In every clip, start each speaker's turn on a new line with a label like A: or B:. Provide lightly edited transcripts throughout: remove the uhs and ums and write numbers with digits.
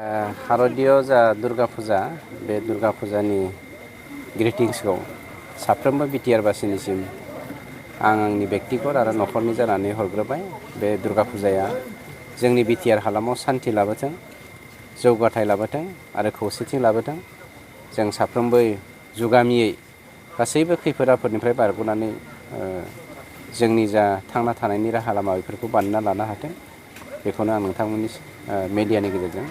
A: शारदीय जा दुर्गा फुजा बे दुर्गा फुजानि ग्रिटिंसखौ साफ्रोमबो बिटिआर बासिनिसिम आं आंनि बेक्तिगत आरो न'खरनि जानानै हरग्रोबाय। बे दुर्गा फुजाया जोंनि बिटिआर हालामाव सान्थि लाबोथों, जौगाथाय लाबोथों आरो खौसेथि लाबोथों। जों साफ्रोमबो जुगामियै गासैबो खैफोद आफोदनिफ्राय बारग'नानै जोंनि जा थांना थानायनि राहा लामा बेफोरखौ बानायना लानो हाथों। बेखौनो आं नोंथांमोननि मेडियानि गेजेरजों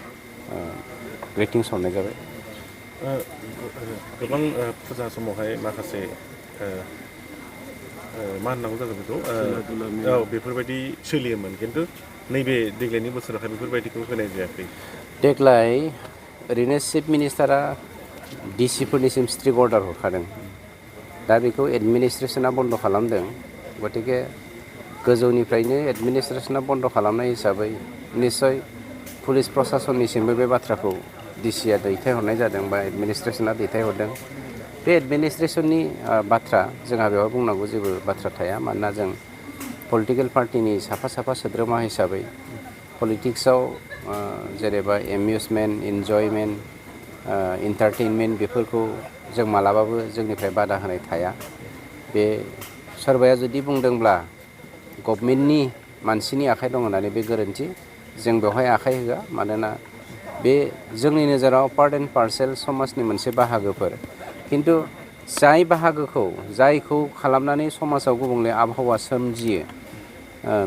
A: ग्रिटिंस हरनाय जाबाय।
B: गोबां फुजा समावहाय माखासे मा होननांगौ जागोन बेखौ बेफोरबायदि सोलियोमोन, खिन्थु नैबे देग्लायनि बोसोरावहाय बेफोरबायदिखौ होनाय जायाखै।
A: देग्लाय ओरैनो चिफ मिनिस्टारा डिसिफोरनिसिम स्ट्रिक्ट अर्डार हरखादों। दा बेखौ एडमिनिस्ट्रेसना बन्द' खालामदों। गतिके गोजौनिफ्रायनो एडमिनिस्ट्रेसना बन्द' खालामनाय हिसाबै निस्सय पुलिस प्रशासननिसिमबो बे बाथ्राखौ डिसिआ दैथायहरनाय जादों बा एडमिनिस्ट्रेसना दैथायहरदों। बे एडमिनिस्ट्रेसननि बाथ्रा जोंहा बेवहाय बुंनांगौ जेबो बाथ्रा थाया। मानोना जों पलिटिकेल पार्टिनि साफा साफा सोद्रोमा हिसाबै पलिटिक्सआव जेनेबा एमिउजमेन्ट, इन्जयमेन्ट, इन्टारटेनमेन्ट बेफोरखौ जों मालाबाबो जोंनिफ्राय बादा होनाय थाया। बे सोरबाया जुदि बुंदोंब्ला गभर्नमेन्टनि मानसिनि आखाइ दं होननानै बे गोरोन्थि। जों बेवहाय आखाइ होआ। मानोना बे जोंनि नोजोराव पार्ट एन्ड पार्सेल समाजनि मोनसे बाहागोफोर। खिन्थु जाय बाहागोखौ जायखौ खालामनानै समाजाव गुबुंले आबहावा सोमजियो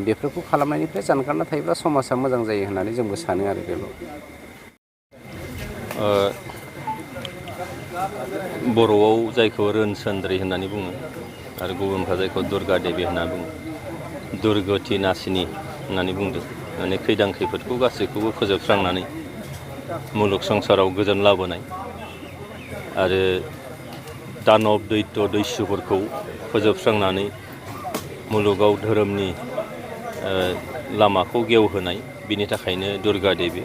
A: बेफोरखौ खालामनायनिफ्राय जानगारना थायोब्ला समाजा मोजां जायो होननानै जोंबो सानो आरो बेल'।
C: बर'आव जायखौ रोनसोन्द्रि होननानै बुङो आरो गुबुनफ्रा जायखौ दुर्गा देबि होनना बुङो, दुर्गति नासिनि होननानै बुंदों। माने खैदां खैफोदखौ गासैखौबो फोजोबस्रांनानै मुलुग संसाराव गोजोन लाबोनाय आरो दानब दैत्य दैस्युफोरखौ फोजोबस्रांनानै मुलुगाव धोरोमनि लामाखौ गेवहोनाय, बिनि थाखायनो दुर्गा देबि।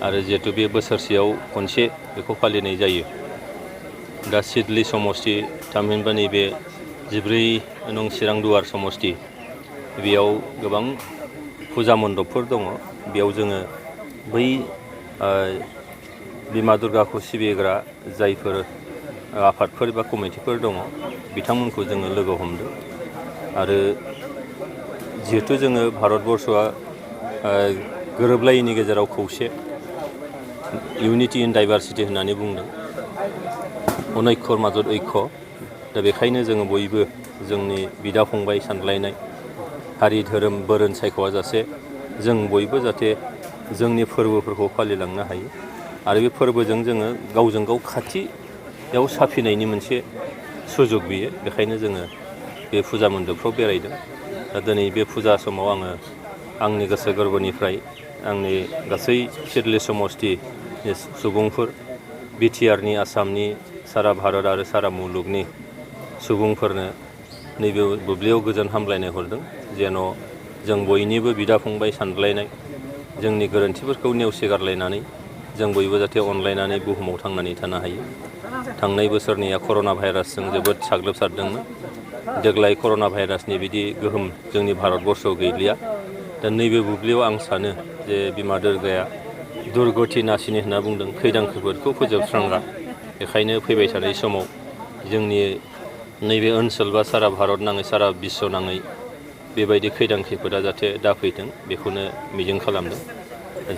C: आरो जिहेतु बे बोसोरसेयाव खनसे बेखौ फालिनाय जायो। दा सिडली समष्टि थामहिनबा नैबे 14 नं चिरां दुवार समष्टि, बेयाव गोबां फुजा मन्दपफोर दङ। बेयाव जोङो बै बिमा दुर्गाखौ सिबिग्रा जायफोर आफादफोर बा कमिटिफोर दङ बिथांमोनखौ जोङो लोगो हमदों। आरो जिहेतु जोङो भारतबर्षआ गोरोबलायैनि गेजेराव खौसे, इउनिटि इन डाइभारसिटि होननानै बुंदों, अनैक्यर माजत ऐक्य। दा बेखायनो जोङो बयबो जोंनि बिदा फंबाय सानलायनाय, हारि धोरोम बोरोन सायख'आ जासे जों बयबो जाहाथे जोंनि फोरबोफोरखौ फालिलांनो हायो। आरो बे फोरबोजों जोङो गावजों गाव खाथियाव साफिनायनि मोनसे सुजुग बियो। बेखायनो जोङो बे फुजा मन्दपफ्राव बेरायदों। दा दिनै बे फुजा समाव आङो आंनि गोसो गोरबोनिफ्राय आंनि गासै सिडली समष्टिनि सुबुंफोर, बिटिआरनि, आसामनि, सारा भारत आरो सारा मुलुगनि सुबुंफोरनो नैबे बुब्लियाव गोजोन हामलायनाय हरदों। जेन' जों बयनिबो बिदा फंबाय सानलायनाय, जोंनि गोरोन्थिफोरखौ नेवसिगारलायनानै जों बयबो जाहाथे अनलायनानै बुहुमाव थांनानै थानो हायो। थांनाय बोसोरनिया कर'ना भाइरासजों जोबोद साग्लोबसारदोंमोन। देग्लाय कर'ना भाइरासनि बिदि गोहोम जोंनि भारतबर्षआव गैलिया। दा नैबे बुब्लियाव आं सानो जे बिमा दुर्गाया दुर्गति नासिनि होनना बुंदों, खैदां खैफोदखौ फोजोबस्रांग्रा। बेखायनो फैबाय थानाय समाव जोंनि नैबे ओनसोल बा सारा भारत नाङै, सारा बिश्व नाङै बेबायदि खैदां खैफोदा जाहाथे दाफैथों, बेखौनो मिजिं खालामदों।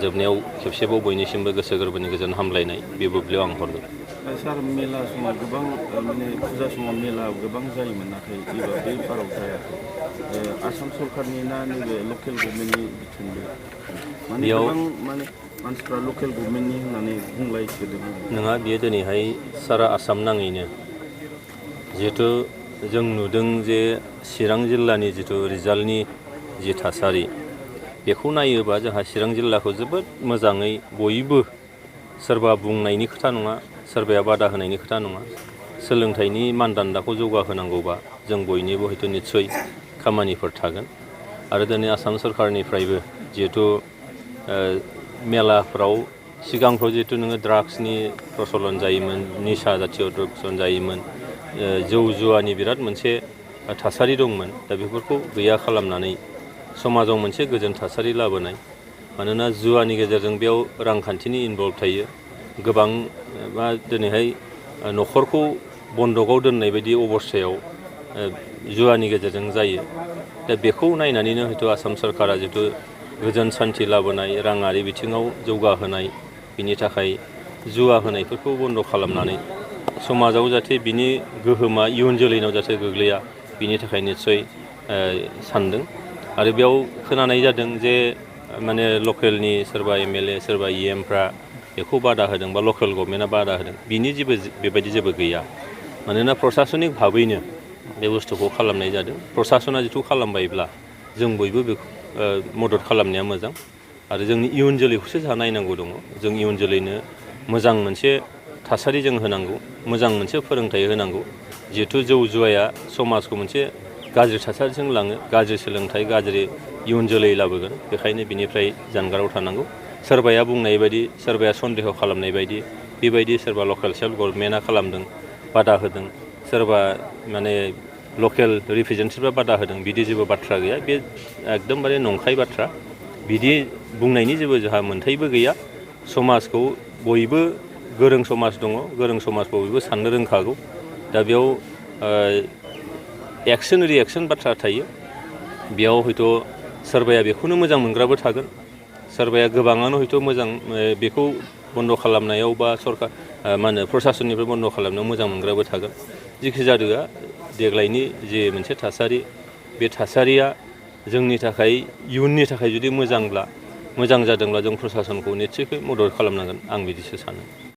C: जोबनायाव खेबसेबाव बयनिसिमबो गोसो गोरबोनि गोजोन हामलायनाय बे बुब्लियाव आं हरदों।
D: सार, मेला समाव गोबां माने फुजा समाव मेला गोबां जायोमोन, नाथाय एबार बे बाराव जायाखै। आसाम सरकारनि ना नैबे लकेल गभर्नमेन्टनि बिथोनबो? माने गोबां माने मानसिफ्रा लकेल गभर्नमेन्टनि होननानै बुंलायसोदों।
C: नङा, बियो दिनैहाय सारा आसाम नाङैनो जिहेथु जों नुदों जे चिरां जिल्लानि जिथु रिजाल्टनि जि थासारि, बेखौ नायोबा जोंहा चिरां जिल्लाखौ जोबोद मोजाङै बयबो, सोरबा बुंनायनि खोथा नङा, सोरबाया बादा होनायनि खोथा नङा, सोलोंथाइनि मानदान्दाखौ जौगाहोनांगौबा जों बयनिबो हयथ' निस्सय खामानिफोर थागोन। आरो दिनै आसाम सरकारनिफ्रायबो जिहेथु मेलाफ्राव सिगांफ्राव जिहेतु नोङो ड्राग्सनि प्रचलन जायोमोन, निसा जातीय प्रचलन जायोमोन, जौ जुवानि बिराद मोनसे थासारि दंमोन। दा बेफोरखौ गैया खालामनानै समाजाव मोनसे गोजोन थासारि लाबोनाय मानोना जुवानि गेजेरजों बेयाव रांखान्थिनि इनभल्भ थायो गोबां मा दिनैहाय न'खरखौ बन्दकआव दोननाय बायदि अबस्थायाव जुवानि गेजेरजों जायो दा बेखौ नायनानैनो हयथ' आसाम सरकारा जिथु गोजोन सान्थि लाबोनाय राङारि बिथिङाव जौगाहोनाय बिनि थाखाय जुवा होनायफोरखौ बन्द' खालामनानै समाजाव जाहाथे बिनि गोहोमा इयुन जोलैनाव जाहाथे गोग्लैया बिनि थाखाय निस्सय सानदों आरो बेयाव खोनानाय जादों जे माने लकेलनि सोरबा MLA सोरबा EMफ्रा बेखौ बादा होदों बा लकेल गभर्नमेन्टआ बादा होदों बिनि बेबायदि जेबो गैया मानोना प्रसासनिक भाबैनो बे बुस्थुखौ खालामनाय जादों प्रसासना जिथु खालामबायब्ला जों बयबो बेखौ मदद खालामनाया मोजां आरो जोंनि इयुन जोलैखौसो जोंहा नायनांगौ दङ जों इयुन जोलैनो मोजां मोनसे थासारि जों होनांगौ मोजां मोनसे फोरोंथाइ होनांगौ जिहेथु जौ जुवाया समाजखौ मोनसे गाज्रि थासारिजों लाङो गाज्रि सोलोंथाइ गाज्रि इयुन जोलै लाबोगोन बेखायनो बिनिफ्राय जानगाराव थानांगौ सोरबाया बुंनाय बायदि सोरबाया सन्देह खालामनाय बायदि बेबायदि सोरबा लकेल सेल्फ गभर्नमेन्टआ खालामदों बादा होदों सोरबा माने लकेल रिप्रेजेन्टेटिभआ बादा होदों बिदि जेबो बाथ्रा गैया बे एकदमबारे नंखाय बाथ्रा बिदि बुंनायनि जेबो जोंहा मोन्थायबो गैया समाजखौ बयबो गोरों समाज दङ गोरों समाजखौ बयबो साननो रोंखागौ दा बेयाव एक्सन रिएक्सन बाथ्रा थायो बेयाव हयथ' सोरबाया बेखौनो मोजां मोनग्राबो थागोन सोरबाया गोबाङानो हयथ' मोजां बेखौ बन्द' खालामनायाव बा सरकार मा होनो प्रसासननिफ्राय बन्द' खालामनायाव मोजां मोनग्राबो थागोन जिखि जादोआ देग्लायनि जे मोनसे थासारि बे थासारिया जोंनि थाखाय इयुननि थाखाय जुदि मोजां जादोंब्ला जों प्रसासनखौ निस्सय मदद खालामनांगोन आं बिदिसो सानो